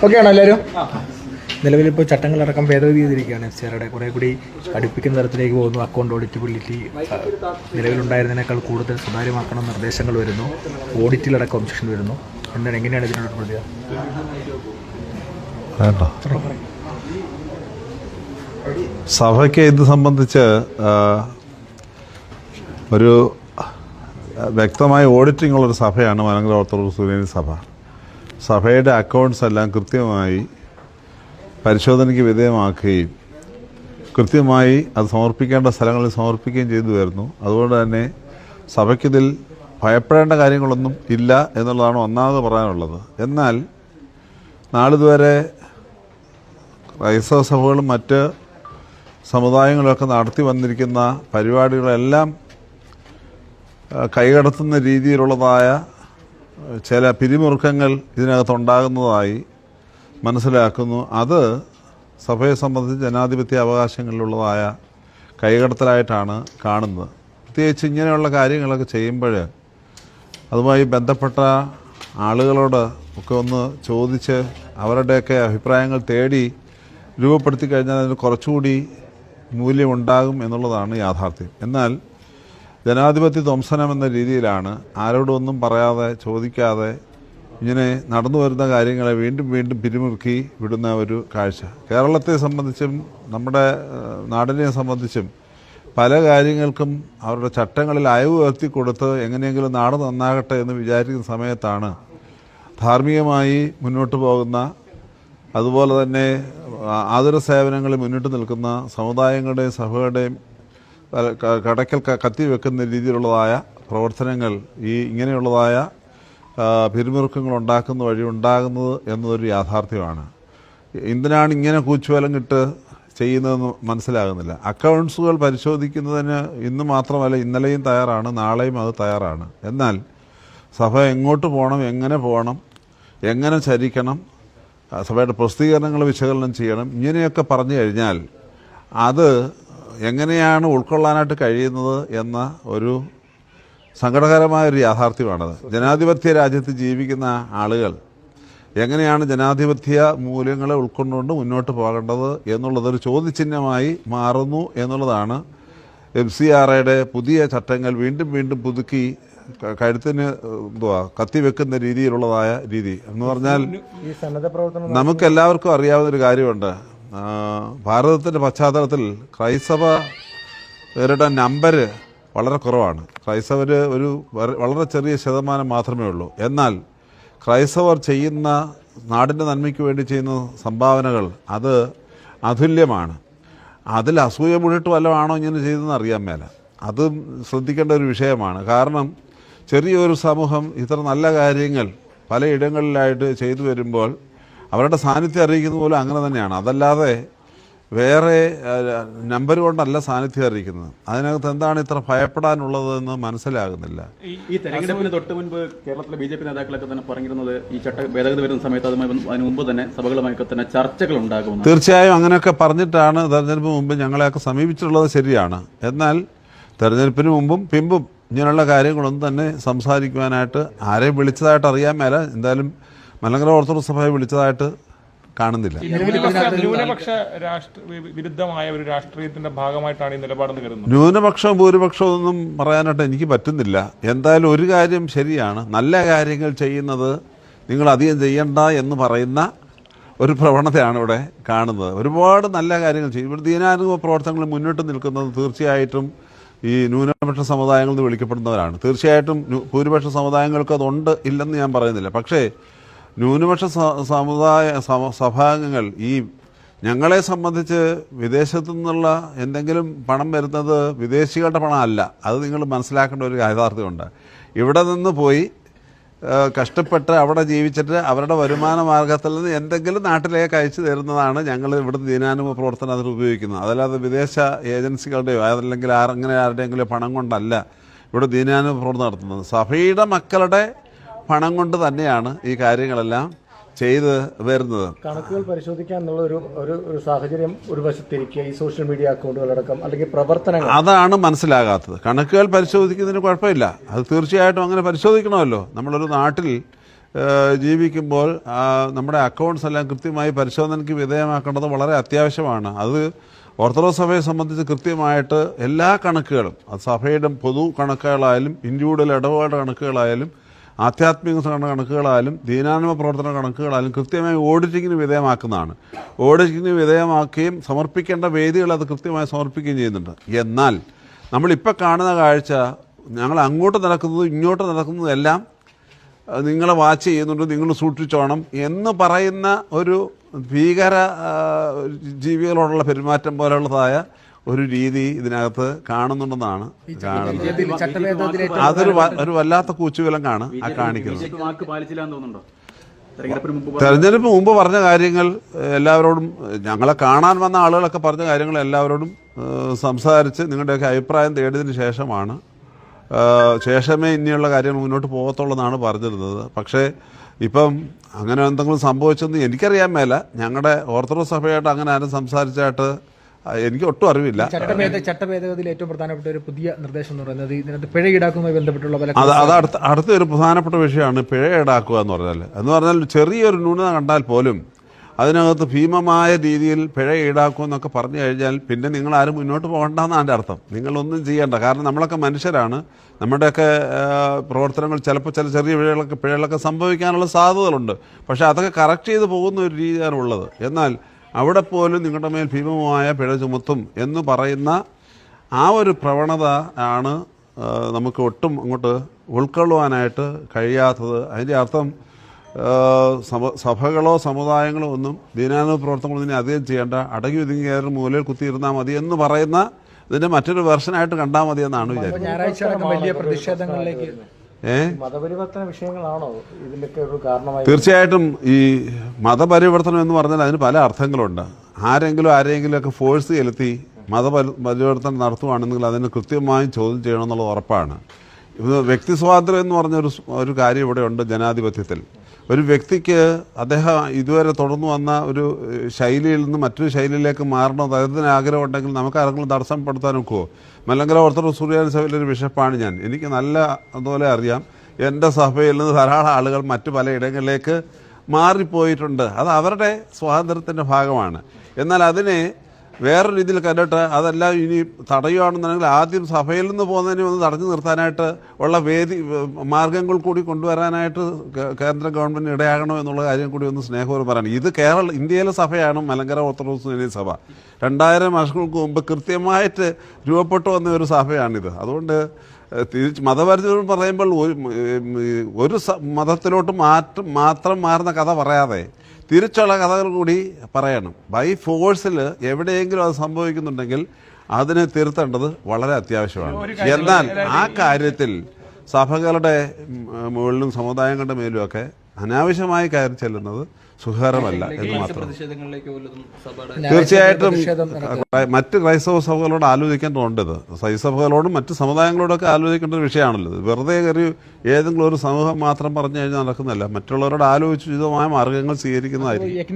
Okay ആണോ എല്ലാവരും? നിലവിലിപ്പോൾ ചട്ടങ്ങളടക്കം ഭേദഗതി ചെയ്തിരിക്കുകയാണ്. FCRയുടെ കുറേ കൂടി അടുപ്പിക്കുന്ന തരത്തിലേക്ക് പോകുന്നു. അക്കൗണ്ട് ഓഡിറ്റബിലിറ്റി നിലവിലുണ്ടായിരുന്നതിനേക്കാൾ കൂടുതൽ സുതാര്യമാക്കണം നിർദ്ദേശങ്ങൾ വരുന്നു. ഓഡിറ്റിലടക്കം ഒബ്ജക്ഷൻ വരുന്നു. എങ്ങനെയാണ് ഇതിനോട് പ്രതികരണം? സഭയ്ക്ക് ഇത് സംബന്ധിച്ച് ഒരു വ്യക്തമായ ഓഡിറ്റിംഗ് ഉള്ളൊരു സഭയാണ് മലങ്കര ഓർത്തഡോക്സ് സുറിയാനി സഭ. സഭയുടെ അക്കൗണ്ട്സ് എല്ലാം കൃത്യമായി പരിശോധനയ്ക്ക് വിധേയമാക്കുകയും കൃത്യമായി അത് സമർപ്പിക്കേണ്ട സ്ഥലങ്ങളിൽ സമർപ്പിക്കുകയും ചെയ്തു വരുന്നു. അതുകൊണ്ട് തന്നെ സഭയ്ക്കിതിൽ ഭയപ്പെടേണ്ട കാര്യങ്ങളൊന്നും ഇല്ല എന്നുള്ളതാണ് ഒന്നാമത് പറയാനുള്ളത്. എന്നാൽ നാളിതുവരെ ക്രൈസ്തവ സഭകളും മറ്റ് സമുദായങ്ങളൊക്കെ നടത്തി വന്നിരിക്കുന്ന പരിപാടികളെല്ലാം കൈകടത്തുന്ന രീതിയിലുള്ളതായ ചില പിരിമുറുക്കങ്ങൾ ഇതിനകത്തുണ്ടാകുന്നതായി മനസ്സിലാക്കുന്നു. അത് സഭയെ സംബന്ധിച്ച് ജനാധിപത്യ അവകാശങ്ങളിലുള്ളതായ കൈകടത്തലായിട്ടാണ് കാണുന്നത്. പ്രത്യേകിച്ച് ഇങ്ങനെയുള്ള കാര്യങ്ങളൊക്കെ ചെയ്യുമ്പോൾ അതുമായി ബന്ധപ്പെട്ട ആളുകളോട് ഒക്കെ ഒന്ന് ചോദിച്ച് അവരുടെയൊക്കെ അഭിപ്രായങ്ങൾ തേടി രൂപപ്പെടുത്തി കഴിഞ്ഞാൽ അതിന് കുറച്ചുകൂടി മൂല്യമുണ്ടാകും എന്നുള്ളതാണ് യാഥാർത്ഥ്യം. എന്നാൽ ജനാധിപത്യ ധ്വംസനം എന്ന രീതിയിലാണ് ആരോടും ഒന്നും പറയാതെ ചോദിക്കാതെ ഇങ്ങനെ നടന്നു വരുന്ന കാര്യങ്ങളെ വീണ്ടും വീണ്ടും പിരിമുറുക്കി വിടുന്ന ഒരു കാഴ്ച കേരളത്തെ സംബന്ധിച്ചും നമ്മുടെ നാടിനെ സംബന്ധിച്ചും പല കാര്യങ്ങൾക്കും അവരുടെ ചട്ടങ്ങളിൽ അയവ് വരുത്തി കൊടുത്ത് എങ്ങനെയെങ്കിലും നാട് നന്നാകട്ടെ എന്ന് വിചാരിക്കുന്ന സമയത്താണ് ധാർമ്മികമായി മുന്നോട്ട് പോകുന്ന അതുപോലെ തന്നെ ആതുര സേവനങ്ങളിൽ മുന്നിട്ട് നിൽക്കുന്ന സമുദായങ്ങളുടെയും സഭകളുടെയും കടക്കൽ കത്തിവെക്കുന്ന രീതിയിലുള്ളതായ പ്രവർത്തനങ്ങൾ ഇങ്ങനെയുള്ളതായ പിരിമുറുക്കങ്ങൾ ഉണ്ടാക്കുന്ന വഴി ഉണ്ടാകുന്നത് എന്നതൊരു യാഥാർത്ഥ്യമാണ്. എന്തിനാണ് ഇങ്ങനെ കൂച്ചുവലങ്ങിട്ട് ചെയ്യുന്നതെന്ന് മനസ്സിലാകുന്നില്ല. അക്കൗണ്ട്സുകൾ പരിശോധിക്കുന്നതിന് ഇന്ന് മാത്രമല്ല ഇന്നലെയും തയ്യാറാണ്, നാളെയും അത് തയ്യാറാണ്. എന്നാൽ സഭ എങ്ങോട്ട് പോകണം, എങ്ങനെ പോകണം, എങ്ങനെ ചരിക്കണം, സഭയുടെ പ്രസിദ്ധീകരണങ്ങൾ വിശകലനം ചെയ്യണം, ഇങ്ങനെയൊക്കെ പറഞ്ഞു കഴിഞ്ഞാൽ അത് എങ്ങനെയാണ് ഉൾക്കൊള്ളാനായിട്ട് കഴിയുന്നത് എന്ന ഒരു സങ്കടകരമായൊരു യാഥാർത്ഥ്യമാണത്. ജനാധിപത്യ രാജ്യത്ത് ജീവിക്കുന്ന ആളുകൾ എങ്ങനെയാണ് ജനാധിപത്യ മൂല്യങ്ങളെ ഉൾക്കൊണ്ടുകൊണ്ട് മുന്നോട്ട് പോകേണ്ടത് എന്നുള്ളതൊരു ചോദ്യചിഹ്നമായി മാറുന്നു എന്നുള്ളതാണ് FCRയുടെ പുതിയ ചട്ടങ്ങൾ വീണ്ടും വീണ്ടും പുതുക്കി കഴുത്തിന് കത്തിവെക്കുന്ന രീതിയിലുള്ളതായ രീതി എന്ന് പറഞ്ഞാൽ നമുക്കെല്ലാവർക്കും അറിയാവുന്നൊരു കാര്യമുണ്ട്. ഭാരതത്തിൻ്റെ പശ്ചാത്തലത്തിൽ ക്രൈസ്തവരുടെ നമ്പർ വളരെ കുറവാണ്. ക്രൈസ്തവർ ഒരു വളരെ ചെറിയ ശതമാനം മാത്രമേ ഉള്ളൂ. എന്നാൽ ക്രൈസ്തവർ ചെയ്യുന്ന നാടിൻ്റെ നന്മയ്ക്ക് വേണ്ടി ചെയ്യുന്ന സംഭാവനകൾ അത് അതുല്യമാണ്. അതിൽ അസൂയ മുഴിട്ട് വല്ലതാണോ ഇങ്ങനെ ചെയ്തതെന്ന് അറിയാൻ മേല. അതും ശ്രദ്ധിക്കേണ്ട ഒരു വിഷയമാണ്. കാരണം ചെറിയൊരു സമൂഹം ഇത്ര നല്ല കാര്യങ്ങൾ പലയിടങ്ങളിലായിട്ട് ചെയ്തു വരുമ്പോൾ അവരുടെ സാന്നിധ്യം അറിയിക്കുന്ന പോലും അങ്ങനെ തന്നെയാണ്. അതല്ലാതെ വേറെ നമ്പർ കൊണ്ടല്ല സാന്നിധ്യം അറിയിക്കുന്നത്. അതിനകത്ത് എന്താണ് ഇത്ര ഭയപ്പെടാനുള്ളതെന്ന് മനസ്സിലാകുന്നില്ല. ഈ തെരഞ്ഞെടുപ്പിന് തൊട്ട് മുൻപ് കേരളത്തിലെ BJP നേതാക്കളൊക്കെ തന്നെ പറഞ്ഞിരുന്നത് ഈ ചട്ട ഭേദഗതി വരുന്ന സമയത്ത് അതിന് മുമ്പ് തന്നെ സഭകളുമായൊക്കെ തന്നെ ചർച്ചകൾ ഉണ്ടാകും. തീർച്ചയായും അങ്ങനെയൊക്കെ പറഞ്ഞിട്ടാണ് തെരഞ്ഞെടുപ്പ് മുമ്പ് ഞങ്ങളെയൊക്കെ സമീപിച്ചിട്ടുള്ളത്, ശരിയാണ്. എന്നാൽ തെരഞ്ഞെടുപ്പിന് മുമ്പും പിമ്പും ഇങ്ങനെയുള്ള കാര്യങ്ങളൊന്നും തന്നെ സംസാരിക്കുവാനായിട്ട് ആരെയും വിളിച്ചതായിട്ട് അറിയാൻ മേല. എന്തായാലും മലങ്കര ഓർത്തഡോക്സ് സഭയെ വിളിച്ചതായിട്ട് കാണുന്നില്ല. ന്യൂനപക്ഷ വിരുദ്ധമായ ഒരു രാഷ്ട്രീയത്തിന്റെ ഭാഗമായിട്ടാണ് ഈ നിലപാടെന്ന് കരുതുന്നത്. ന്യൂനപക്ഷവും ഭൂരിപക്ഷവും ഒന്നും പറയാനായിട്ട് എനിക്ക് പറ്റുന്നില്ല. എന്തായാലും ഒരു കാര്യം ശരിയാണ്, നല്ല കാര്യങ്ങൾ ചെയ്യുന്നത് നിങ്ങൾ അധികം ചെയ്യണ്ട എന്ന് പറയുന്ന ഒരു പ്രവണതയാണ് ഇവിടെ കാണുന്നത്. ഒരുപാട് നല്ല കാര്യങ്ങൾ ചെയ്യും. ഇവിടെ ദീനാനുഭവ പ്രവർത്തനങ്ങൾ മുന്നിട്ട് നിൽക്കുന്നത് തീർച്ചയായിട്ടും ഈ ന്യൂനപക്ഷ സമുദായങ്ങളിൽ നിന്ന് വിളിക്കപ്പെടുന്നവരാണ്. തീർച്ചയായിട്ടും ഭൂരിപക്ഷ സമുദായങ്ങൾക്ക് അതുണ്ട് ഇല്ലെന്ന് ഞാൻ പറയുന്നില്ല. പക്ഷേ ന്യൂനപക്ഷ സഭാംഗങ്ങൾ ഞങ്ങളെ സംബന്ധിച്ച് വിദേശത്തു നിന്നുള്ള എന്തെങ്കിലും പണം വരുന്നത് വിദേശികളുടെ പണം അല്ല. അത് നിങ്ങൾ മനസ്സിലാക്കേണ്ട ഒരു യാഥാർത്ഥ്യമുണ്ട്. ഇവിടെ നിന്ന് പോയി കഷ്ടപ്പെട്ട് അവിടെ ജീവിച്ചിട്ട് അവരുടെ വരുമാന മാർഗത്തിൽ നിന്ന് എന്തെങ്കിലും നാട്ടിലേക്ക് അയച്ചു തരുന്നതാണ് ഞങ്ങൾ ഇവിടുത്തെ ദീനാനുഭവ പ്രവർത്തനം അതിൽ ഉപയോഗിക്കുന്നത്. അതല്ലാതെ വിദേശ ഏജൻസികളുടെയോ അതല്ലെങ്കിൽ അങ്ങനെ ആരുടെയെങ്കിലും പണം കൊണ്ടല്ല ഇവിടെ ദീനാനുഭവ പ്രവർത്തനം നടത്തുന്നത്. സഭയുടെ മക്കളുടെ പണം കൊണ്ട് തന്നെയാണ് ഈ കാര്യങ്ങളെല്ലാം ചെയ്ത് വരുന്നത്. കണക്കുകൾ പരിശോധിക്കാൻ എന്നുള്ള ഒരു സാഹചര്യം ഒരു വശത്തിരിക്കുക, ഈ സോഷ്യൽ മീഡിയ അക്കൗണ്ടുകളടക്കം അല്ലെങ്കിൽ പ്രവർത്തനങ്ങൾ, അതാണ് മനസ്സിലാകാത്തത്. കണക്കുകൾ പരിശോധിക്കുന്നതിന് കുഴപ്പമില്ല, അത് തീർച്ചയായിട്ടും അങ്ങനെ പരിശോധിക്കണമല്ലോ. നമ്മളൊരു നാട്ടിൽ ജീവിക്കുമ്പോൾ നമ്മുടെ അക്കൗണ്ട്സ് എല്ലാം കൃത്യമായി പരിശോധനയ്ക്ക് വിധേയമാക്കേണ്ടത് വളരെ അത്യാവശ്യമാണ്. അത് ഓർത്തഡോക്സ് സഭയെ സംബന്ധിച്ച് കൃത്യമായിട്ട് എല്ലാ കണക്കുകളും, അത് സഭയുടെ പൊതു കണക്കുകളായാലും ഇൻഡിവിജ്വൽ ഇടപാട് കണക്കുകളായാലും ആധ്യാത്മിക കണക്കുകളായാലും ദീനാനുമ പ്രവർത്തന കണക്കുകളായാലും കൃത്യമായി ഓഡിറ്റിങ്ങിന് വിധേയമാക്കുന്നതാണ്. ഓഡിറ്റിങ്ങിന് വിധേയമാക്കുകയും സമർപ്പിക്കേണ്ട വേദികൾ അത് കൃത്യമായി സമർപ്പിക്കുകയും ചെയ്യുന്നുണ്ട്. എന്നാൽ നമ്മളിപ്പോൾ കാണുന്ന കാഴ്ച, ഞങ്ങൾ അങ്ങോട്ട് നടക്കുന്നതും ഇങ്ങോട്ട് നടക്കുന്നതെല്ലാം നിങ്ങൾ വാച്ച് ചെയ്യുന്നുണ്ട്, നിങ്ങൾ സൂക്ഷിച്ചോണം എന്ന് പറയുന്ന ഒരു ഭീകര ജീവികളോടുള്ള പെരുമാറ്റം പോലുള്ളതായ ഒരു രീതി ഇതിനകത്ത് കാണുന്നുണ്ടെന്നാണ് കാണുന്നത്. ഒരു വല്ലാത്ത കൂച്ചുവിലങ്ങാണ് ആ കാണിക്കുന്നത്. തെരഞ്ഞെടുപ്പ് മുമ്പ് പറഞ്ഞ കാര്യങ്ങൾ എല്ലാവരോടും, ഞങ്ങളെ കാണാൻ വന്ന ആളുകളൊക്കെ പറഞ്ഞ കാര്യങ്ങൾ എല്ലാവരോടും സംസാരിച്ച് നിങ്ങളുടെയൊക്കെ അഭിപ്രായം തേടിയതിന് ശേഷമേ ഇനിയുള്ള കാര്യങ്ങൾ മുന്നോട്ട് പോകത്തുള്ളൂ എന്നാണ് പറഞ്ഞിരുന്നത്. പക്ഷേ ഇപ്പം അങ്ങനെ എന്തെങ്കിലും സംഭവിച്ചെന്ന് എനിക്കറിയാൻ മേല. ഞങ്ങളുടെ ഓർത്തഡോക്സ് സഭയായിട്ട് അങ്ങനെ ആരും സംസാരിച്ചായിട്ട് എനിക്ക് ഒട്ടും അറിവില്ല. ചട്ടഭേദഗതിയിൽ ഏറ്റവും പ്രധാനപ്പെട്ട ഒരു പുതിയ നിർദ്ദേശം എന്ന് പറയുന്നത് ഇതിനകത്ത് പിഴ ഈടാക്കുന്നതുമായി ബന്ധപ്പെട്ടുള്ള അടുത്ത ഒരു പ്രധാനപ്പെട്ട വിഷയമാണ് പിഴ ഈടാക്കുക എന്ന് പറഞ്ഞാൽ ചെറിയൊരു ന്യൂനത കണ്ടാൽ പോലും അതിനകത്ത് ഭീമമായ രീതിയിൽ പിഴ ഈടാക്കുമെന്നൊക്കെ പറഞ്ഞു കഴിഞ്ഞാൽ പിന്നെ നിങ്ങൾ ആരും മുന്നോട്ട് പോകണ്ടെന്നാണ് എൻ്റെ അർത്ഥം. നിങ്ങളൊന്നും ചെയ്യേണ്ട. കാരണം നമ്മളൊക്കെ മനുഷ്യരാണ്. നമ്മുടെയൊക്കെ പ്രവർത്തനങ്ങൾ ചിലപ്പോൾ ചെറിയ പിഴകളൊക്കെ സംഭവിക്കാനുള്ള സാധ്യതകളുണ്ട്. പക്ഷേ അതൊക്കെ കറക്റ്റ് ചെയ്ത് പോകുന്ന ഒരു രീതിയാണ് ഉള്ളത്. എന്നാൽ അവിടെ പോലും നിങ്ങളുടെ മേൽ ഭീമമായ പിഴ ചുമത്തും എന്ന് പറയുന്ന ആ ഒരു പ്രവണത ആണ് നമുക്ക് ഒട്ടും അങ്ങോട്ട് ഉൾക്കൊള്ളുവാനായിട്ട് കഴിയാത്തത്. അതിൻ്റെ അർത്ഥം സഭകളോ സമുദായങ്ങളോ ഒന്നും ദീനാനുമ പ്രവർത്തനങ്ങളൊന്നും അധികം ചെയ്യേണ്ട, അടങ്ങി ഒതുങ്ങി കയറി മൂലയിൽ കുത്തിയിരുന്നാൽ മതി എന്ന് പറയുന്ന ഇതിൻ്റെ മറ്റൊരു വെർഷനായിട്ട് കണ്ടാൽ മതി എന്നാണ് വിചാരിക്കുന്നത്. മതപരിവർത്തന വിഷയങ്ങളാണോ ഇതിലൊക്കെ ഒരു കാരണമായി? തീർച്ചയായിട്ടും ഈ മതപരിവർത്തനം എന്ന് പറഞ്ഞാൽ അതിന് പല അർത്ഥങ്ങളുണ്ട്. ആരെങ്കിലും ഒക്കെ ഫോഴ്സ് ചെലുത്തി മതപരിവർത്തനം നടത്തുകയാണെന്നെങ്കിൽ അതിന് കൃത്യമായും ചോദ്യം ചെയ്യണമെന്നുള്ളത് ഉറപ്പാണ്. വ്യക്തി സ്വാതന്ത്ര്യം എന്ന് പറഞ്ഞൊരു കാര്യം ഇവിടെ ഉണ്ട് ജനാധിപത്യത്തിൽ. ഒരു വ്യക്തിക്ക് അദ്ദേഹം ഇതുവരെ തുടർന്നു വന്ന ഒരു ശൈലിയിൽ നിന്ന് മറ്റൊരു ശൈലിയിലേക്ക് മാറണം, അദ്ദേഹത്തിന് ആഗ്രഹം ഉണ്ടെങ്കിൽ നമുക്ക് ആരെങ്കിലും തടസ്സപ്പെടുത്താൻ ഒക്കുമോ? മലങ്കര ഓർത്തഡോക്സ് സുറിയാനി സഭയിലൊരു ബിഷപ്പാണ് ഞാൻ. എനിക്ക് നല്ല അതുപോലെ അറിയാം, എൻ്റെ സഭയിൽ നിന്ന് ധാരാളം ആളുകൾ മറ്റു പലയിടങ്ങളിലേക്ക് മാറിപ്പോയിട്ടുണ്ട്. അത് അവരുടെ സ്വാതന്ത്ര്യത്തിൻ്റെ ഭാഗമാണ്. എന്നാൽ അതിനെ വേറെ രീതിയിൽ കണ്ടിട്ട് അതെല്ലാം ഇനി തടയുകയാണെന്നുണ്ടെങ്കിൽ ആദ്യം സഭയിൽ നിന്ന് പോകുന്നതിനെ ഒന്ന് തടഞ്ഞു നിർത്താനായിട്ട് ഉള്ള മാർഗങ്ങൾ കൂടി കൊണ്ടുവരാനായിട്ട് കേന്ദ്ര ഗവൺമെൻറ് ഇടയാകണം എന്നുള്ള കാര്യം കൂടി ഒന്ന് സ്നേഹപൂർവ്വം പറയണം. ഇത് ഇന്ത്യയിലെ സഭയാണ് മലങ്കര ഓർത്തഡോക്സ് സുറിയാനി സഭ. 2000 വർഷങ്ങൾക്ക് മുമ്പ് കൃത്യമായിട്ട് രൂപപ്പെട്ടു വന്ന ഒരു സഭയാണിത്. അതുകൊണ്ട് മതപരിചയം പറയുമ്പോൾ ഒരു മതത്തിലോട്ട് മാത്രം മാറുന്ന കഥ പറയാതെ തിരിച്ചുള്ള കഥകൾ കൂടി പറയണം. ബൈ ഫോഴ്സിൽ എവിടെയെങ്കിലും അത് സംഭവിക്കുന്നുണ്ടെങ്കിൽ അതിനെ തിരുത്തേണ്ടത് വളരെ അത്യാവശ്യമാണ്. എന്നാൽ ആ കാര്യത്തിൽ സഭകളുടെ മുകളിലും സമുദായങ്ങളുടെ മേലുമൊക്കെ അനാവശ്യമായി കയറി ചെല്ലുന്നത് സുഖകരമല്ല എന്ന് മാത്രം. തീർച്ചയായിട്ടും മറ്റ് ക്രൈസ്തവ സഭകളോട് ആലോചിക്കേണ്ടതുണ്ട്. ക്രൈസ്തവകളോടും മറ്റ് സമുദായങ്ങളോടൊക്കെ ആലോചിക്കേണ്ട ഒരു വിഷയമാണല്ലോ. വെറുതെ കയറി ഏതെങ്കിലും ഒരു സമൂഹം മാത്രം പറഞ്ഞു കഴിഞ്ഞാൽ നടക്കുന്നില്ല. മറ്റുള്ളവരോട് ആലോചിച്ച് ഉചിതമായ മാർഗങ്ങൾ സ്വീകരിക്കുന്നതായിരിക്കും.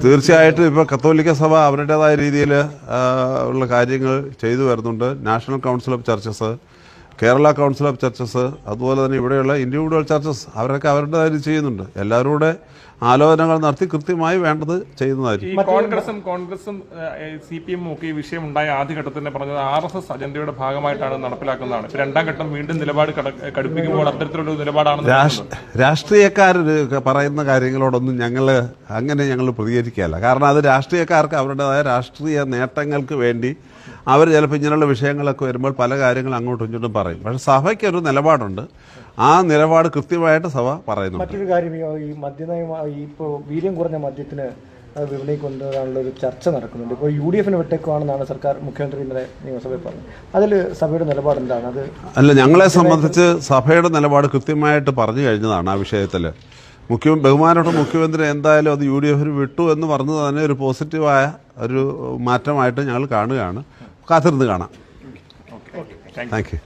തീർച്ചയായിട്ടും ഇപ്പോൾ കത്തോലിക്ക സഭ അവരുടേതായ രീതിയിൽ ഉള്ള കാര്യങ്ങൾ ചെയ്തു വരുന്നുണ്ട്. National council of churches, Kerala council of churches, അതുപോലെ തന്നെ ഇവിടെയുള്ള ഇൻഡിവിജ്വൽ ചർച്ചസ് അവരൊക്കെ അവരുടേതായി ചെയ്യുന്നുണ്ട്. എല്ലാവരുടെ ആലോചനകൾ നടത്തി കൃത്യമായി വേണ്ടത് ചെയ്യുന്നതായിരിക്കും. കോൺഗ്രസും CPM ഒക്കെ ഈ വിഷയം ഉണ്ടായ ആദ്യഘട്ടത്തിൽ തന്നെ പറഞ്ഞത് RSS അജണ്ടയുടെ ഭാഗമായിട്ടാണ് നടപ്പിലാക്കുന്നതാണ്. രണ്ടാം ഘട്ടം വീണ്ടും നിലപാട് കടുപ്പിക്കുമ്പോൾ അത്തരത്തിലുള്ള നിലപാടാണ്. രാഷ്ട്രീയക്കാർ പറയുന്ന കാര്യങ്ങളോടൊന്നും ഞങ്ങൾ പ്രതികരിക്കുകയല്ല. കാരണം അത് രാഷ്ട്രീയക്കാർക്ക് അവരുടേതായ രാഷ്ട്രീയ നേട്ടങ്ങൾക്ക് വേണ്ടി അവർ ചിലപ്പോൾ ഇങ്ങനെയുള്ള വിഷയങ്ങളൊക്കെ വരുമ്പോൾ പല കാര്യങ്ങളും അങ്ങോട്ടും ഇങ്ങോട്ടും പറയും. പക്ഷേ സഭയ്ക്കൊരു നിലപാടുണ്ട്. ആ നിലപാട് കൃത്യമായിട്ട് സഭ പറയുന്നു. മറ്റൊരു കാര്യം, ഈ മദ്യനയം, ഇപ്പോൾ വീര്യം കുറഞ്ഞ മദ്യത്തിന് വിപണി കൊണ്ടുവരാനുള്ള ഒരു ചർച്ച നടക്കുന്നുണ്ട്. ഇപ്പോൾ UDF-ന് വിട്ടേക്കുവാണെന്നാണ് സർക്കാർ, മുഖ്യമന്ത്രി ഇന്നലെ നിയമസഭയിൽ പറഞ്ഞത്. അതിൽ സഭയുടെ നിലപാട് എന്താണ്? അല്ല, ഞങ്ങളെ സംബന്ധിച്ച് സഭയുടെ നിലപാട് കൃത്യമായിട്ട് പറഞ്ഞു കഴിഞ്ഞതാണ് ആ വിഷയത്തിൽ. ബഹുമാനപ്പെട്ട മുഖ്യമന്ത്രി എന്തായാലും അത് UDF-ന് വിട്ടു എന്ന് പറഞ്ഞത് തന്നെ ഒരു പോസിറ്റീവായ ഒരു മാറ്റമായിട്ട് ഞങ്ങൾ കാണുകയാണ്. കാത്തിരുന്ന് കാണാം. Thank you.